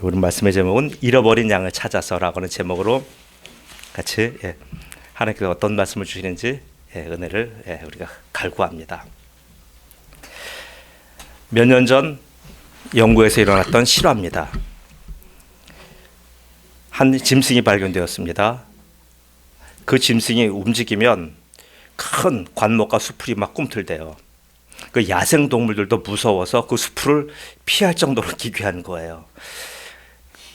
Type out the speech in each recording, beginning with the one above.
오늘 말씀의 제목은 잃어버린 양을 찾아서라고 하는 제목으로 같이 하나님께서 어떤 말씀을 주시는지 은혜를 우리가 갈구합니다. 몇 년 전 영국에서 일어났던 실화입니다. 한 짐승이 발견되었습니다. 그 짐승이 움직이면 큰 관목과 수풀이 막 꿈틀대요. 그 야생 동물들도 무서워서 그 수풀을 피할 정도로 기괴한 거예요.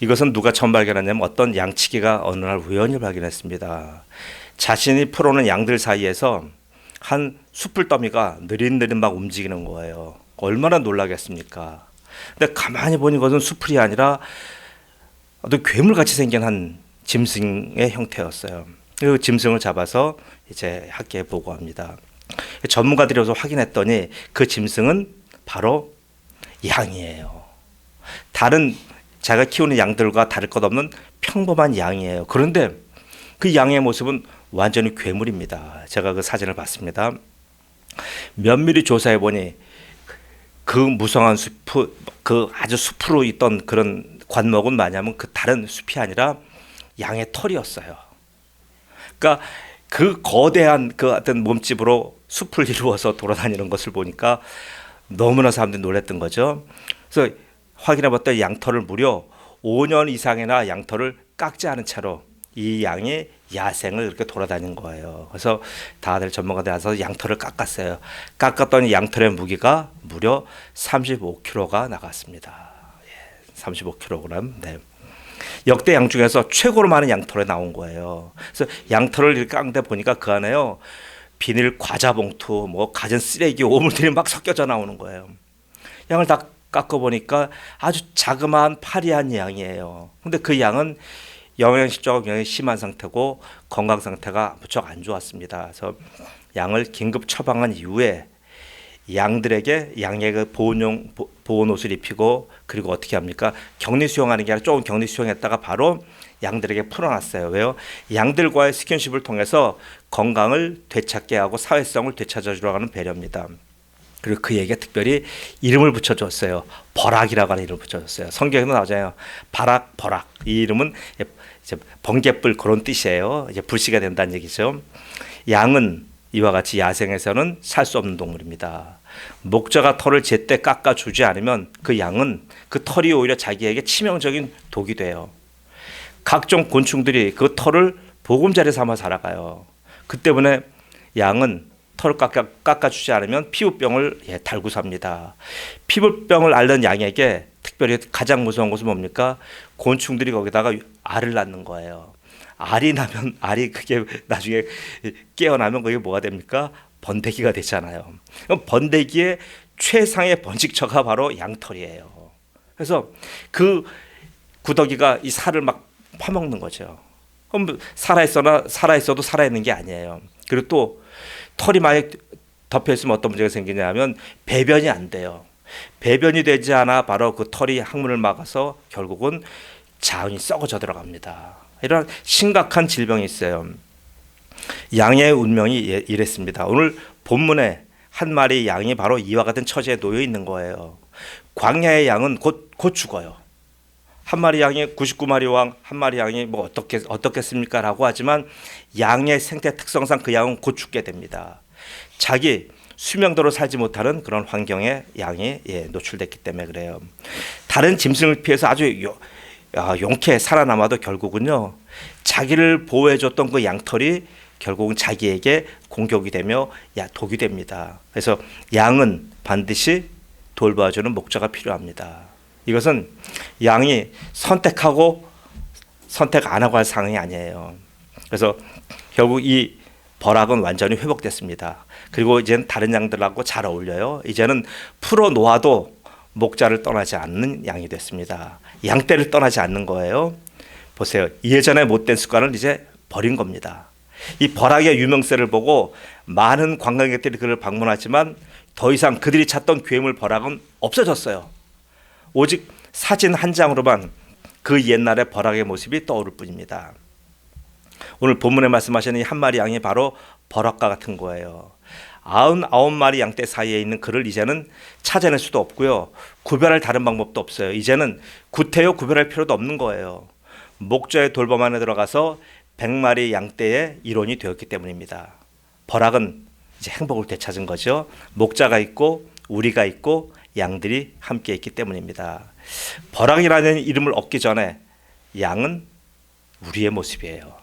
이것은 누가 처음 발견했냐면 어떤 양치기가 어느 날 우연히 발견했습니다. 자신이 풀어놓은 양들 사이에서 한 숯불 더미가 느릿느릿 막 움직이는 거예요. 얼마나 놀라겠습니까? 근데 가만히 보니 그것은 수풀이 아니라 어떤 괴물같이 생긴 한 짐승의 형태였어요. 그 짐승을 잡아서 이제 학계에 보고합니다. 전문가들이 와서 확인했더니 그 짐승은 바로 양이에요. 다른 자기가 키우는 양들과 다를 것 없는 평범한 양이에요. 그런데 그 양의 모습은 완전히 괴물입니다. 제가 그 사진을 봤습니다. 면밀히 조사해 보니 그 무성한 숲, 그 아주 숲으로 있던 그런 관목은 뭐냐면 그 다른 숲이 아니라 양의 털이었어요. 그러니까 그 거대한 그 어떤 몸집으로 숲을 이루어서 돌아다니는 것을 보니까 너무나 사람들이 놀랐던 거죠. 그래서 확인해 봤더니 양털을 무려 5년 이상이나 양털을 깎지 않은 채로 이 양이 야생을 이렇게 돌아다닌 거예요. 그래서 다들 전문가들 와서 양털을 깎았어요. 깎았더니 양털의 무게가 무려 35kg가 나갔습니다. 35kg. 네. 역대 양 중에서 최고로 많은 양털이 나온 거예요. 그래서 양털을 이렇게 깎는데 보니까 그 안에요 비닐 과자 봉투, 뭐 가전 쓰레기, 오물들이 막 섞여져 나오는 거예요. 양을 다 깎아 보니까 아주 자그마한 파리한 양이에요. 근데 그 양은 영양실조가 굉장히 심한 상태고 건강 상태가 무척 안 좋았습니다. 그래서 양을 긴급 처방한 이후에 양들에게 양의 그 보온 옷을 입히고 그리고 어떻게 합니까? 격리 수용하는 게 아니라 조금 격리 수용했다가 바로 양들에게 풀어놨어요. 왜요? 양들과의 스킨십을 통해서 건강을 되찾게 하고 사회성을 되찾아주려고 하는 배려입니다. 그리고 그에게 특별히 이름을 붙여줬어요. 버락이라고 하는 이름을 붙여줬어요. 성경에도 나오잖아요. 바락, 버락. 이 이름은 이제 번갯불 그런 뜻이에요. 이제 불씨가 된다는 얘기죠. 양은 이와 같이 야생에서는 살 수 없는 동물입니다. 목자가 털을 제때 깎아주지 않으면 그 양은 그 털이 오히려 자기에게 치명적인 독이 돼요. 각종 곤충들이 그 털을 보금자리 삼아 살아가요. 그 때문에 양은 털을 깎아주지 않으면 피부병을 달고 삽니다. 피부병을 앓는 양에게 특별히 가장 무서운 것은 뭡니까? 곤충들이 거기다가 알을 낳는 거예요. 알이 나면 알이 그게 나중에 깨어나면 그게 뭐가 됩니까? 번데기가 되잖아요. 그럼 번데기의 최상의 번식처가 바로 양털이에요. 그래서 그 구더기가 이 살을 막 파먹는 거죠. 그럼 살아있어도 살아있는 게 아니에요. 그리고 또 털이 만약 덮여있으면 어떤 문제가 생기냐면 배변이 안 돼요. 배변이 되지 않아 바로 그 털이 항문을 막아서 결국은 자연이 썩어져 들어갑니다. 이런 심각한 질병이 있어요. 양의 운명이 이랬습니다. 오늘 본문에 한 마리 양이 바로 이와 같은 처지에 놓여 있는 거예요. 광야의 양은 곧 죽어요. 한 마리 양이 99마리 왕, 한 마리 양이 뭐 어떻겠습니까? 라고 하지만 양의 생태 특성상 그 양은 곧 죽게 됩니다. 자기 수명대로 살지 못하는 그런 환경에 양이 노출됐기 때문에 그래요. 다른 짐승을 피해서 아주 용케 살아남아도 결국은요 자기를 보호해줬던 그 양털이 결국은 자기에게 공격이 되며 독이 됩니다. 그래서 양은 반드시 돌봐주는 목자가 필요합니다. 이것은 양이 선택하고 선택 안 하고 할 상황이 아니에요. 그래서 결국 이 버락은 완전히 회복됐습니다. 그리고 이제는 다른 양들하고 잘 어울려요. 이제는 풀어 놓아도 목자를 떠나지 않는 양이 됐습니다. 양떼를 떠나지 않는 거예요. 보세요. 예전에 못된 습관을 이제 버린 겁니다. 이 버락의 유명세를 보고 많은 관광객들이 그를 방문하지만 더 이상 그들이 찾던 괴물 버락은 없어졌어요. 오직 사진 한 장으로만 그 옛날의 버락의 모습이 떠오를 뿐입니다. 오늘 본문에 말씀하시는 이 한 마리 양이 바로 버럭과 같은 거예요. 99마리 양떼 사이에 있는 그를 이제는 찾아낼 수도 없고요. 구별할 다른 방법도 없어요. 이제는 구태여 구별할 필요도 없는 거예요. 목자의 돌범 안에 들어가서 100마리 양떼의 일원이 되었기 때문입니다. 버락은 이제 행복을 되찾은 거죠. 목자가 있고 우리가 있고 양들이 함께 있기 때문입니다. 버락이라는 이름을 얻기 전에 양은 우리의 모습이에요.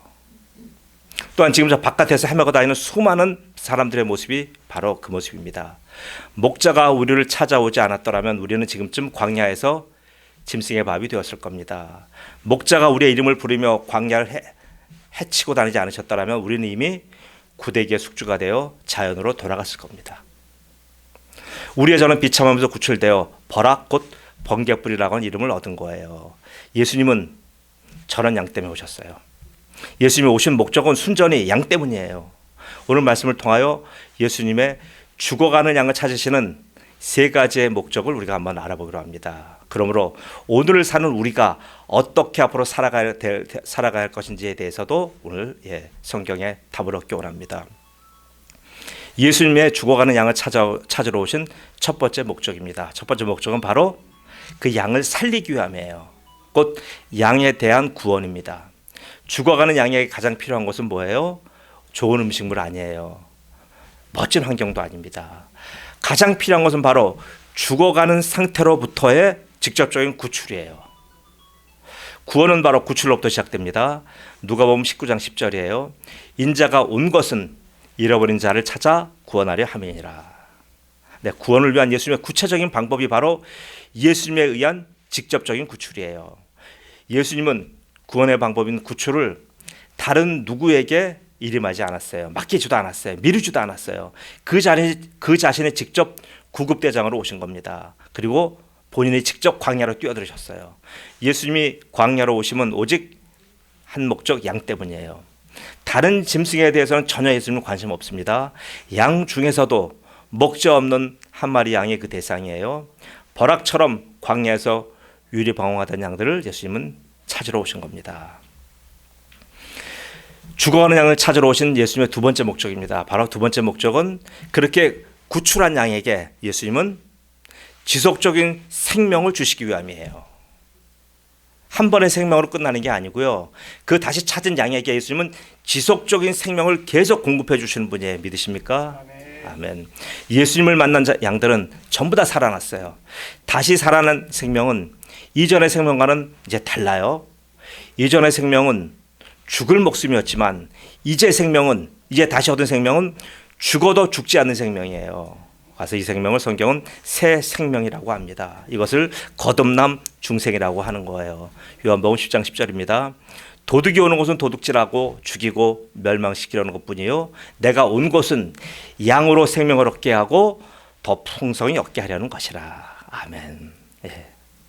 또한 지금 저 바깥에서 헤매고 다니는 수많은 사람들의 모습이 바로 그 모습입니다. 목자가 우리를 찾아오지 않았더라면 우리는 지금쯤 광야에서 짐승의 밥이 되었을 겁니다. 목자가 우리의 이름을 부르며 광야를 헤치고 다니지 않으셨더라면 우리는 이미 구데기의 숙주가 되어 자연으로 돌아갔을 겁니다. 우리의 저는 비참하면서 구출되어 버락 곧 번개불이라고 하는 이름을 얻은 거예요. 예수님은 저런 양 때문에 오셨어요. 예수님이 오신 목적은 순전히 양 때문이에요. 오늘 말씀을 통하여 예수님의 죽어가는 양을 찾으시는 세 가지의 목적을 우리가 한번 알아보기로 합니다. 그러므로 오늘을 사는 우리가 어떻게 앞으로 살아가야 할 것인지에 대해서도 오늘 성경에 답을 얻기 원합니다. 예수님의 죽어가는 양을 찾으러 오신 첫 번째 목적입니다. 첫 번째 목적은 바로 그 양을 살리기 위함이에요. 곧 양에 대한 구원입니다. 죽어가는 양에게 가장 필요한 것은 뭐예요? 좋은 음식물 아니에요. 멋진 환경도 아닙니다. 가장 필요한 것은 바로 죽어가는 상태로부터의 직접적인 구출이에요. 구원은 바로 구출로부터 시작됩니다. 누가복음 19장 10절이에요. 인자가 온 것은 잃어버린 자를 찾아 구원하려 함이니라. 네, 구원을 위한 예수님의 구체적인 방법이 바로 예수님에 의한 직접적인 구출이에요. 예수님은 구원의 방법인 구출을 다른 누구에게 일임하지 않았어요. 맡기지도 않았어요. 미루지도 않았어요. 그 자신이 직접 구급대장으로 오신 겁니다. 그리고 본인이 직접 광야로 뛰어들으셨어요. 예수님이 광야로 오심은 오직 한 목적 양 때문이에요. 다른 짐승에 대해서는 전혀 예수님은 관심 없습니다. 양 중에서도 목자 없는 한 마리 양이 그 대상이에요. 버락처럼 광야에서 유리방황하던 양들을 예수님은 찾으러 오신 겁니다. 죽어가는 양을 찾으러 오신 예수님의 두 번째 목적입니다. 바로 두 번째 목적은 그렇게 구출한 양에게 예수님은 지속적인 생명을 주시기 위함이에요. 한 번의 생명으로 끝나는 게 아니고요. 그 다시 찾은 양에게 예수님은 지속적인 생명을 계속 공급해 주시는 분이에요. 믿으십니까? 아멘. 예수님을 만난 양들은 전부 다 살아났어요. 다시 살아난 생명은 이전의 생명과는 이제 달라요. 이전의 생명은 죽을 목숨이었지만 이제 다시 얻은 생명은 죽어도 죽지 않는 생명이에요. 그래서 이 생명을 성경은 새 생명이라고 합니다. 이것을 거듭남 중생이라고 하는 거예요. 요한복음 10장 10절입니다. 도둑이 오는 것은 도둑질하고 죽이고 멸망시키려는 것뿐이요 내가 온 것은 양으로 생명을 얻게 하고 더 풍성히 얻게 하려는 것이라. 아멘.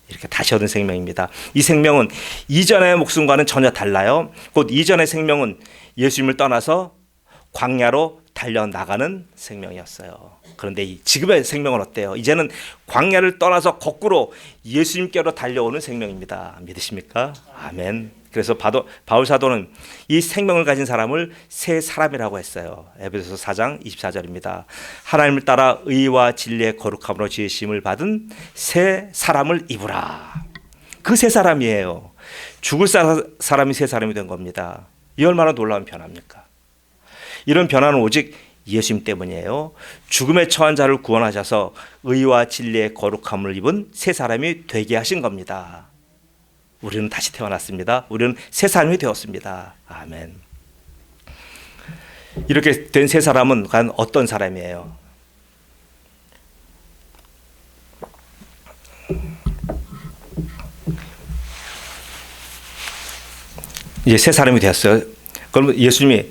이렇게 다시 얻은 생명입니다. 이 생명은 이전의 목숨과는 전혀 달라요. 곧 이전의 생명은 예수님을 떠나서 광야로 달려나가는 생명이었어요. 그런데 지금의 생명은 어때요? 이제는 광야를 떠나서 거꾸로 예수님께로 달려오는 생명입니다. 믿으십니까? 아멘. 그래서 바울 사도는 이 생명을 가진 사람을 새 사람이라고 했어요. 에베소서 4장 24절입니다. 하나님을 따라 의와 진리의 거룩함으로 지으심을 받은 새 사람을 입으라. 그 새 사람이에요. 죽을 사람이 새 사람이 된 겁니다. 이 얼마나 놀라운 변화입니까? 이런 변화는 오직 예수님 때문이에요. 죽음에 처한 자를 구원하셔서 의와 진리의 거룩함을 입은 새 사람이 되게 하신 겁니다. 우리는 다시 태어났습니다. 우리는 새 사람이 되었습니다. 아멘. 이렇게 된 새 사람은 과연 어떤 사람이에요? 이제 새 사람이 되었어요. 그러면 예수님이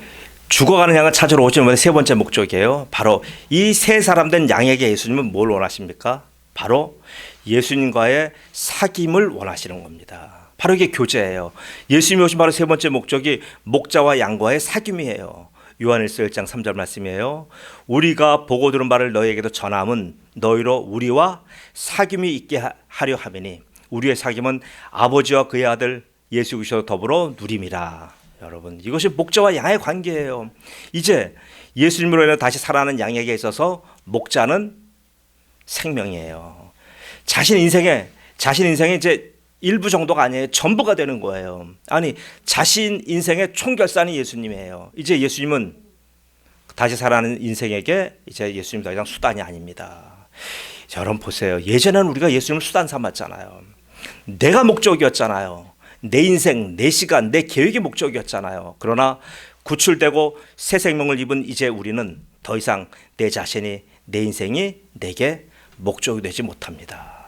죽어가는 양을 찾으러 오시는 세 번째 목적이에요. 바로 이 새 사람 된 양에게 예수님은 뭘 원하십니까? 바로 예수님과의 사귐을 원하시는 겁니다. 바로 이게 교제예요. 예수님이 오신 바로 세 번째 목적이 목자와 양과의 사귐이에요. 요한일서 1장 3절 말씀이에요. 우리가 보고 들은 바를 너희에게도 전함은 너희로 우리와 사귐이 있게 하려 함이니 우리의 사귐은 아버지와 그의 아들 예수 그리스도 더불어 누림이라. 여러분, 이것이 목자와 양의 관계예요. 이제 예수님으로 인해 다시 살아나는 양에게 있어서 목자는 생명이에요. 자신 인생에 이제 일부 정도가 아니에요. 전부가 되는 거예요. 아니, 자신 인생의 총결산이 예수님이에요. 이제 예수님은 다시 살아나는 인생에게 이제 예수님 더 이상 수단이 아닙니다. 여러분 보세요. 예전에는 우리가 예수님을 수단 삼았잖아요. 내가 목적이었잖아요. 내 인생, 내 시간, 내 계획이 목적이었잖아요. 그러나 구출되고 새 생명을 입은 이제 우리는 더 이상 내 자신이, 내 인생이 내게 목적이 되지 못합니다.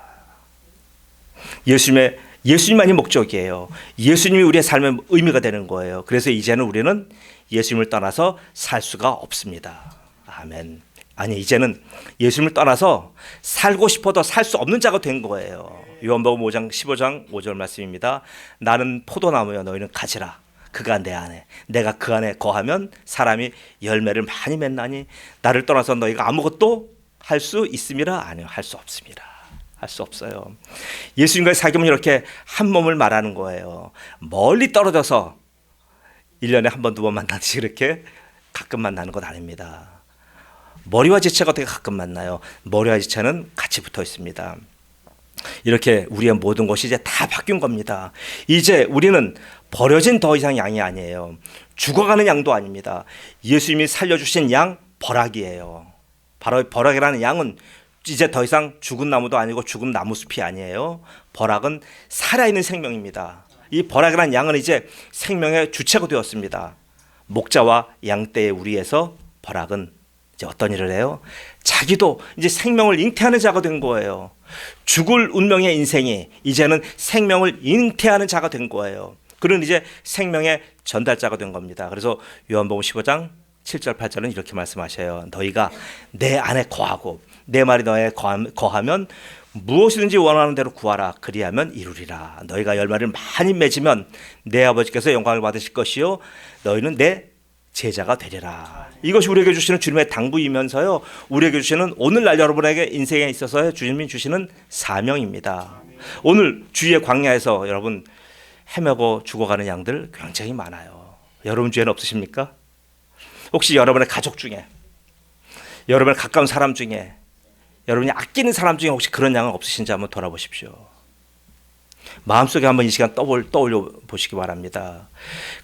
예수님만이 목적이에요. 예수님이 우리의 삶의 의미가 되는 거예요. 그래서 이제는 우리는 예수님을 떠나서 살 수가 없습니다. 아멘. 아니, 이제는 예수님을 떠나서 살고 싶어도 살 수 없는 자가 된 거예요. 요한복음 5장 15장 5절 말씀입니다. 나는 포도나무여 너희는 가지라. 그가 내 안에, 내가 그 안에 거하면 사람이 열매를 많이 맺나니 나를 떠나서 너희가 아무것도 할 수 있음이라? 아니요, 할 수 없습니다. 할 수 없어요. 예수님과의 사귐은 이렇게 한 몸을 말하는 거예요. 멀리 떨어져서 1년에 한 번, 두 번 만나듯이 이렇게 가끔 만나는 것 아닙니다. 머리와 지체가 어떻게 가끔 만나요? 머리와 지체는 같이 붙어 있습니다. 이렇게 우리의 모든 것이 이제 다 바뀐 겁니다. 이제 우리는 버려진 더 이상 양이 아니에요. 죽어가는 양도 아닙니다. 예수님이 살려주신 양, 버락이에요. 바로 버락이라는 양은 이제 더 이상 죽은 나무도 아니고 죽은 나무숲이 아니에요. 버락은 살아있는 생명입니다. 이 버락이라는 양은 이제 생명의 주체가 되었습니다. 목자와 양떼의 우리에서 버락은 이제 어떤 일을 해요? 자기도 이제 생명을 잉태하는 자가 된 거예요. 죽을 운명의 인생이 이제는 생명을 잉태하는 자가 된 거예요. 그는 이제 생명의 전달자가 된 겁니다. 그래서 요한복음 15장 7절 8절은 이렇게 말씀하셔요. 너희가 내 안에 거하고 내 말이 너에 거하면 무엇이든지 원하는 대로 구하라. 그리하면 이루리라. 너희가 열매를 많이 맺으면 내 아버지께서 영광을 받으실 것이요 너희는 내 제자가 되리라. 이것이 우리에게 주시는 주님의 당부이면서요, 우리에게 주시는 오늘날 여러분에게 인생에 있어서 주님이 주시는 사명입니다. 오늘 주위의 광야에서 여러분 헤매고 죽어가는 양들 굉장히 많아요. 여러분 주위에는 없으십니까? 혹시 여러분의 가족 중에, 여러분의 가까운 사람 중에, 여러분이 아끼는 사람 중에 혹시 그런 양은 없으신지 한번 돌아보십시오. 마음속에 한번 이 시간 떠올려 보시기 바랍니다.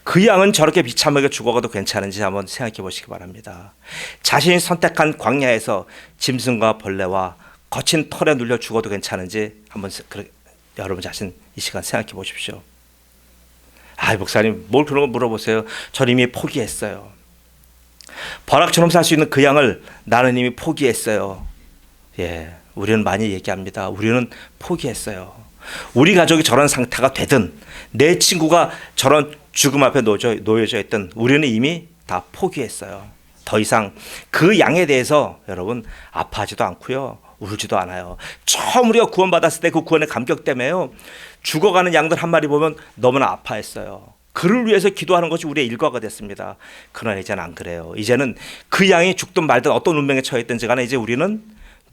그 양은 저렇게 비참하게 죽어가도 괜찮은지 한번 생각해 보시기 바랍니다. 자신이 선택한 광야에서 짐승과 벌레와 거친 털에 눌려 죽어도 괜찮은지 한번 여러분 자신 이 시간 생각해 보십시오. 아, 목사님 뭘 그런 거 물어보세요. 저는 이미 포기했어요. 버락처럼 살 수 있는 그 양을 나는 이미 포기했어요. 예, 우리는 많이 얘기합니다. 우리는 포기했어요. 우리 가족이 저런 상태가 되든 내 친구가 저런 죽음 앞에 놓여져 있든 우리는 이미 다 포기했어요. 더 이상 그 양에 대해서 여러분 아파하지도 않고요, 울지도 않아요. 처음 우리가 구원받았을 때 그 구원의 감격 때문에요, 죽어가는 양들 한 마리 보면 너무나 아파했어요. 그를 위해서 기도하는 것이 우리의 일과가 됐습니다. 그러나 이제는 안 그래요. 이제는 그 양이 죽든 말든 어떤 운명에 처했든지 간에 이제 우리는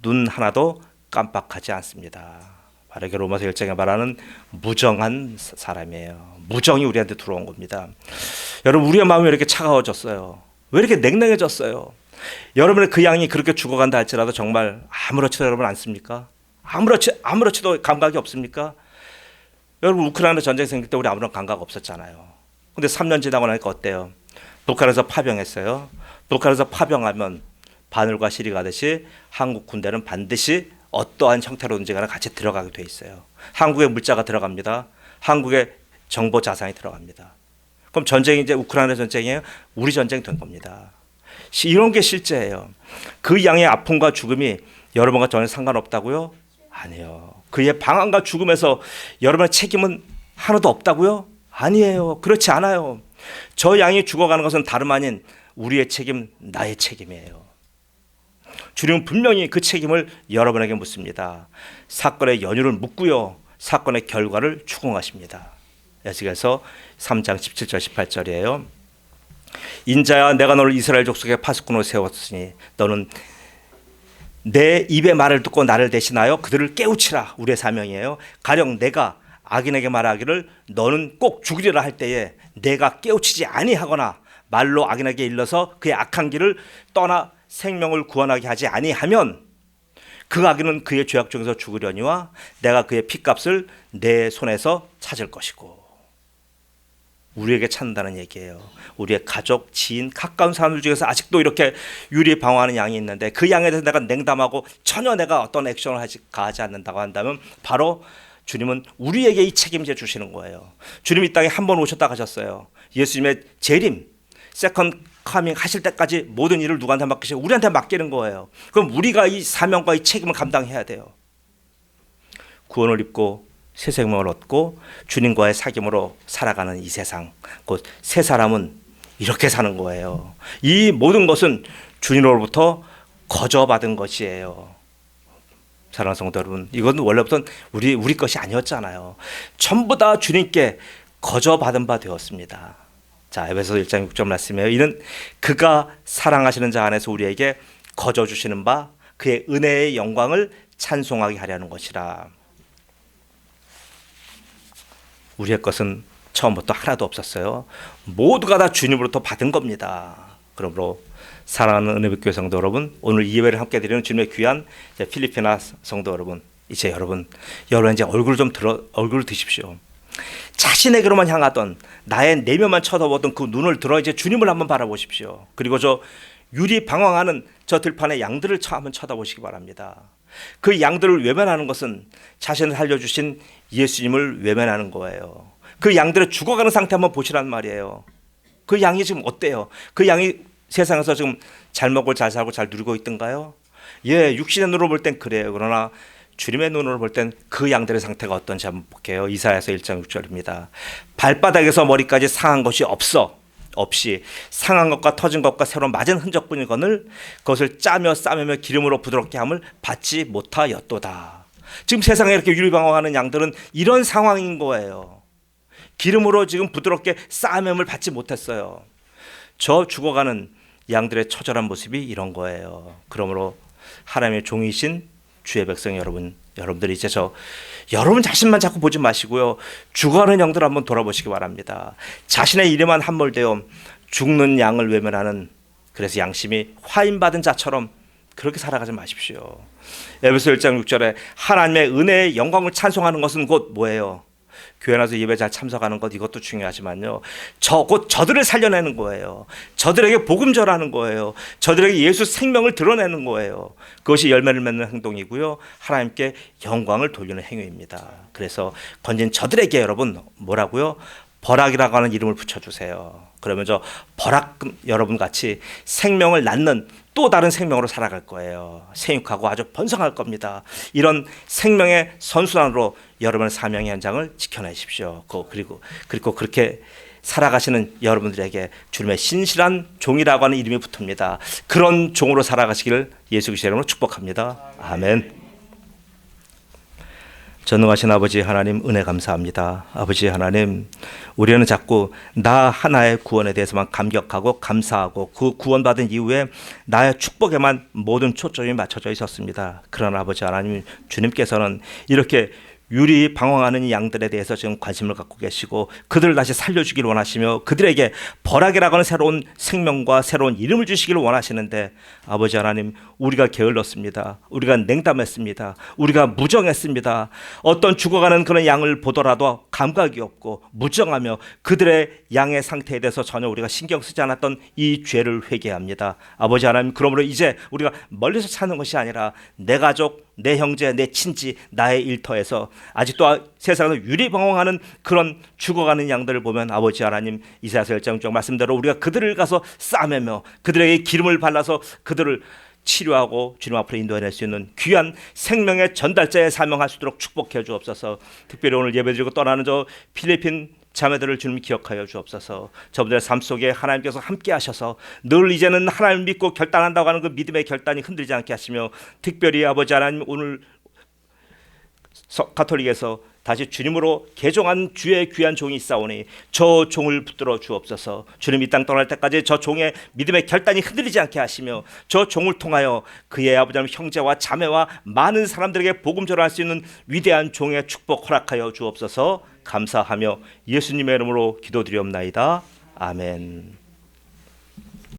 눈 하나도 깜빡하지 않습니다. 바르게 로마서 1장에 말하는 무정한 사람이에요. 무정이 우리한테 들어온 겁니다. 여러분, 우리의 마음이 왜 이렇게 차가워졌어요? 왜 이렇게 냉랭해졌어요? 여러분의 그 양이 그렇게 죽어간다 할지라도 정말 아무렇지도 여러분 않습니까? 아무렇지도 감각이 없습니까? 여러분, 우크라이나 전쟁 생길 때 우리 아무런 감각 없었잖아요. 근데 3년 지나고 나니까 어때요? 북한에서 파병했어요. 북한에서 파병하면 바늘과 실이 가듯이 한국 군대는 반드시 어떠한 형태로든지 간에 같이 들어가게 돼 있어요. 한국의 물자가 들어갑니다. 한국의 정보 자산이 들어갑니다. 그럼 전쟁이 이제 우크라이나 전쟁이에요? 우리 전쟁 된 겁니다. 이런 게 실제예요. 그 양의 아픔과 죽음이 여러분과 전혀 상관없다고요? 아니에요. 그의 방황과 죽음에서 여러분의 책임은 하나도 없다고요? 아니에요. 그렇지 않아요. 저 양이 죽어가는 것은 다름 아닌 우리의 책임, 나의 책임이에요. 주님은 분명히 그 책임을 여러분에게 묻습니다. 사건의 연유를 묻고요, 사건의 결과를 추궁하십니다. 에스겔서 3장 17절 18절이에요. 인자야, 내가 너를 이스라엘 족속의 파수꾼으로 세웠으니 너는 내 입의 말을 듣고 나를 대신하여 그들을 깨우치라. 우리의 사명이에요. 가령 내가 악인에게 말하기를 너는 꼭 죽으리라 할 때에 내가 깨우치지 아니하거나 말로 악인에게 일러서 그의 악한 길을 떠나 생명을 구원하게 하지 아니하면 그 악인은 그의 죄악 중에서 죽으려니와 내가 그의 피값을 내 손에서 찾을 것이고. 우리에게 찾는다는 얘기예요. 우리의 가족, 지인, 가까운 사람들 중에서 아직도 이렇게 유리방황하는 양이 있는데 그 양에 대해서 내가 냉담하고 전혀 내가 어떤 액션을 가하지 않는다고 한다면 바로 주님은 우리에게 이 책임져 주시는 거예요. 주님이 이 땅에 한 번 오셨다 가셨어요. 예수님의 재림, 세컨드 카밍 하실 때까지 모든 일을 누구한테 맡기시고 우리한테 맡기는 거예요. 그럼 우리가 이 사명과 이 책임을 감당해야 돼요. 구원을 입고 새 생명을 얻고 주님과의 사귐으로 살아가는 이 세상, 곧 새 사람은 이렇게 사는 거예요. 이 모든 것은 주님으로부터 거저받은 것이에요. 사랑하는 성도 여러분, 이건 원래부터 우리 것이 아니었잖아요. 전부 다 주님께 거저받은 바 되었습니다. 자, 에베소서 1장 6절 말씀이에요. 이는 그가 사랑하시는 자 안에서 우리에게 거저 주시는 바 그의 은혜의 영광을 찬송하게 하려는 것이라. 우리의 것은 처음부터 하나도 없었어요. 모두가 다 주님으로부터 받은 겁니다. 그러므로 사랑하는 은혜빛교회 성도 여러분, 오늘 이 예배를 함께 드리는 주님의 귀한 필리피나 성도 여러분, 이제 여러분 이제 얼굴을 드십시오. 자신에게로만 향하던 나의 내면만 쳐다보던 그 눈을 들어 이제 주님을 한번 바라보십시오. 그리고 저 유리 방황하는 저 들판의 양들을 한번 쳐다보시기 바랍니다. 그 양들을 외면하는 것은 자신을 살려주신 예수님을 외면하는 거예요. 그 양들의 죽어가는 상태 한번 보시란 말이에요. 그 양이 지금 어때요? 그 양이 세상에서 지금 잘 먹고 잘 살고 잘 누리고 있던가요? 예, 육신의 눈으로 볼 땐 그래요. 그러나 주님의 눈으로 볼 땐 그 양들의 상태가 어떤지 한번 볼게요. 이사야서 1장 6절입니다. 발바닥에서 머리까지 상한 것이 없이 상한 것과 터진 것과 새로 맞은 흔적뿐이거늘 그것을 짜며 싸매며 기름으로 부드럽게 함을 받지 못하였도다. 지금 세상에 이렇게 유리방황하는 양들은 이런 상황인 거예요. 기름으로 지금 부드럽게 싸매음을 받지 못했어요. 저 죽어가는 양들의 처절한 모습이 이런 거예요. 그러므로 하나님의 종이신 주의 백성 여러분들이 이제 여러분 자신만 자꾸 보지 마시고요. 죽어가는 양들 한번 돌아보시기 바랍니다. 자신의 일에만 함몰되어 죽는 양을 외면하는, 그래서 양심이 화인받은 자처럼 그렇게 살아가지 마십시오. 에베소 1장 6절에 하나님의 은혜의 영광을 찬송하는 것은 곧 뭐예요? 교회 나서 예배 잘 참석하는 것, 이것도 중요하지만요, 곧 저들을 살려내는 거예요. 저들에게 복음 전하는 거예요. 저들에게 예수 생명을 드러내는 거예요. 그것이 열매를 맺는 행동이고요, 하나님께 영광을 돌리는 행위입니다. 그래서 건진 저들에게 여러분 뭐라고요? 버락이라고 하는 이름을 붙여주세요. 그러면 저 버락 여러분 같이 생명을 낳는 또 다른 생명으로 살아갈 거예요. 생육하고 아주 번성할 겁니다. 이런 생명의 선순환으로 여러분의 사명의 현장을 지켜내십시오. 그리고 그렇게 살아가시는 여러분들에게 주님의 신실한 종이라고 하는 이름이 붙습니다. 그런 종으로 살아가시기를 예수 그리스도의 이름으로 축복합니다. 아멘. 전능하신 아버지 하나님, 은혜 감사합니다. 아버지 하나님, 우리는 자꾸 나 하나의 구원에 대해서만 감격하고 감사하고 그 구원받은 이후에 나의 축복에만 모든 초점이 맞춰져 있었습니다. 그러나 아버지 하나님, 주님께서는 이렇게 유리 방황하는 양들에 대해서 지금 관심을 갖고 계시고 그들을 다시 살려주기를 원하시며 그들에게 버락이라고 하는 새로운 생명과 새로운 이름을 주시기를 원하시는데, 아버지 하나님, 우리가 게을렀습니다. 우리가 냉담했습니다. 우리가 무정했습니다. 어떤 죽어가는 그런 양을 보더라도 감각이 없고 무정하며 그들의 양의 상태에 대해서 전혀 우리가 신경 쓰지 않았던 이 죄를 회개합니다. 아버지 하나님, 그러므로 이제 우리가 멀리서 찾는 것이 아니라 내 가족, 내 형제, 내 친지, 나의 일터에서 아직도 세상에서 유리방황하는 그런 죽어가는 양들을 보면 아버지 하나님, 이사야서 1장 6절 말씀대로 우리가 그들을 가서 싸매며 그들에게 기름을 발라서 그들을 치료하고 주님 앞으로 인도해낼 수 있는 귀한 생명의 전달자에 사명할 수 있도록 축복해 주옵소서. 특별히 오늘 예배드리고 떠나는 저 필리핀 자매들을 주님 기억하여 주옵소서. 저분들의 삶 속에 하나님께서 함께 하셔서 늘 이제는 하나님을 믿고 결단한다고 하는 그 믿음의 결단이 흔들리지 않게 하시며, 특별히 아버지 하나님, 오늘 가톨릭에서 다시 주님으로 개종한 주의 귀한 종이 있사오니 저 종을 붙들어 주옵소서. 주님 이 땅 떠날 때까지 저 종의 믿음의 결단이 흔들리지 않게 하시며 저 종을 통하여 그의 아버지 하나님 형제와 자매와 많은 사람들에게 복음 전할 수 있는 위대한 종의 축복 허락하여 주옵소서. 감사하며 예수님의 이름으로 기도드리옵나이다. 아멘.